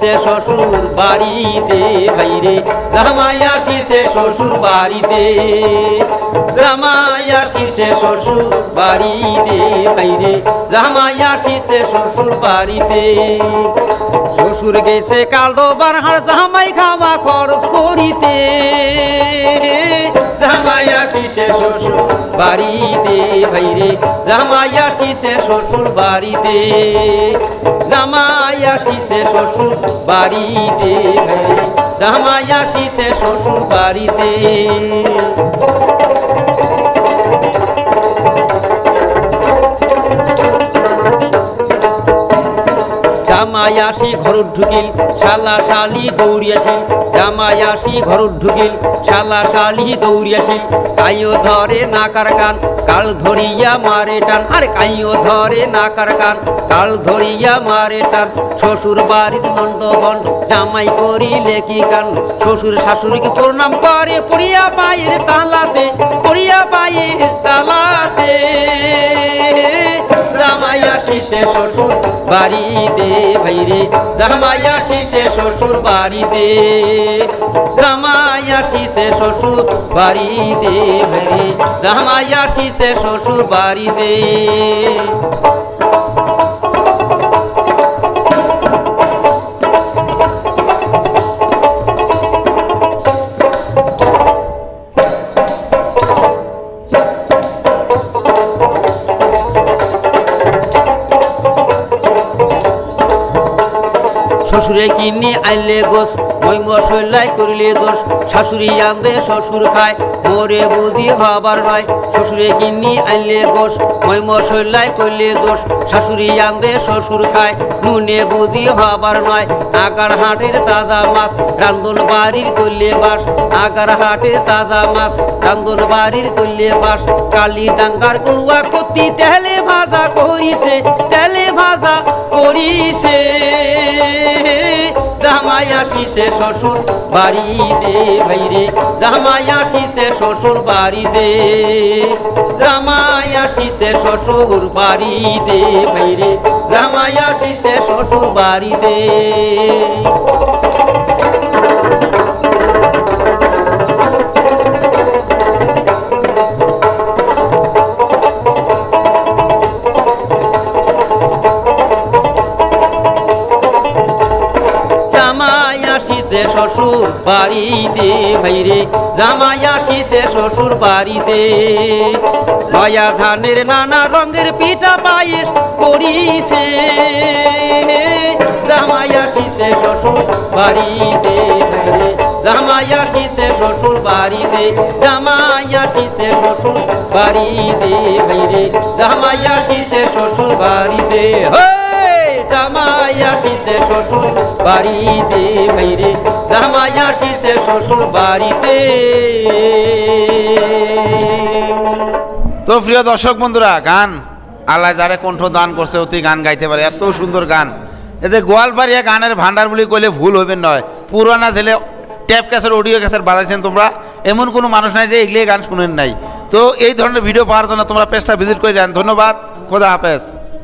আসিছে শ্বশুর বাড়িতে ভাইরে জামাই আসিছে শ্বশুর বাড়িতে জামাই আসিছে শ্বশুর বাড়িতে ভাইরে জামাই আসিছে শ্বশুর বাড়িতে শ্বশুর গেছে কালো বারহার জামাই খাওয়া খরচ করিতে জামাই আসিছে শ্বশুর বাড়িতে ভাইরে জামাই আসিছে শ্বশুর বাড়িতে জামাই আসিছে শ্বশুর বাড়িতে ভাইরে জামাই আসিছে শ্বশুর বাড়িতে জামাই আসি ঘর ঢুকিল শালা শালি দৌড়িয়াছিল জামাই আসি ঘর ঢুকিল শালা শালি দৌড়িয়াছিল কাইও ধরে নাকার কান কাল ধরিয়া মারে টান আরে কাইও ধরে নাকার কান কাল ধরিয়া মারে টান শ্বশুর বাড়ির মন্ড বন্ড জামাই করিলে কি কান শ্বশুর শাশুড়িকে প্রণাম করে পড়িয়া পায়ের তালাতে পড়িয়া পায়ের তালাতে জামাই আসিছে শ্বশুর বাড়িতে ভাইরে জামাই আসিছে শ্বশুর বাড়িতে জামাই আসিছে শ্বশুর বাড়িতে ভাইরে জামাই আসিছে শ্বশুর বাড়িতে শ্বশুরে কিনে আইলে গোস মই মশলাই করিলে দোষ শাশুড়ি আনবে শ্বশুর খায় মোরে বুদ্ধি হবার নয় শ্বশুরে কিনে আইলে গোস মই মশলাই করলে দোষ শাশুড়ি আনবে শ্বশুর খায় নুনে বুদ্ধি হবার নয় আগার হাটের তাজা মাছ রান্ধন বাড়ির করলে বাস আগার হাটের তাজা মাছ রান্ধন বাড়ির করলে বাস কালী ডাঙ্গার কুয়া কতি তেলে ভাজা করিছে তেলে ভাজা করিছে জামাই আসিছে শ্বশুর বাড়িতে ভাইরে জামাই আসিছে শ্বশুর বাড়িতে জামাই আসিছে শ্বশুর বাড়িতে ভাইরে জামাই আসিছে শ্বশুর বাড়িতে শ্বশুর বাড়িতে ভাইরে জামাই আসিছে শ্বশুর বাড়িতে নয়া ধানের নানা রঙের পিঠা পায়েস করিছে জামাই আসিছে শ্বশুর বাড়িতে ভাইরে জামাই আসিছে শ্বশুর বাড়িতে জামাই আসিছে শ্বশুর বাড়িতে ভাইরে জামাই আসিছে শ্বশুর বাড়িতে জামাই আসিছে শ্বশুর বাড়িতে ভাইরে জামাই আসিছে শ্বশুর বাড়িতে। তো প্রিয় দর্শক বন্ধুরা, গান আল্লাহ যারে কণ্ঠ দান করছে অতি গান গাইতে পারে, এত সুন্দর গান। এই যে গোয়ালপাড়িয়া গানের ভান্ডার বলে কইলে ভুল হইবেন নয়। পুরানা ছেলে ট্যাপ ক্যাসেট অডিও ক্যাসেট বাজাইছেন তোমরা, এমন কোনো মানুষ নাই যে এগুলি গান শুনেন নাই। তো এই ধরনের ভিডিও পাওয়ার জন্য তোমরা পেজটা ভিজিট করে দেন। ধন্যবাদ, খোদা হাফেজ।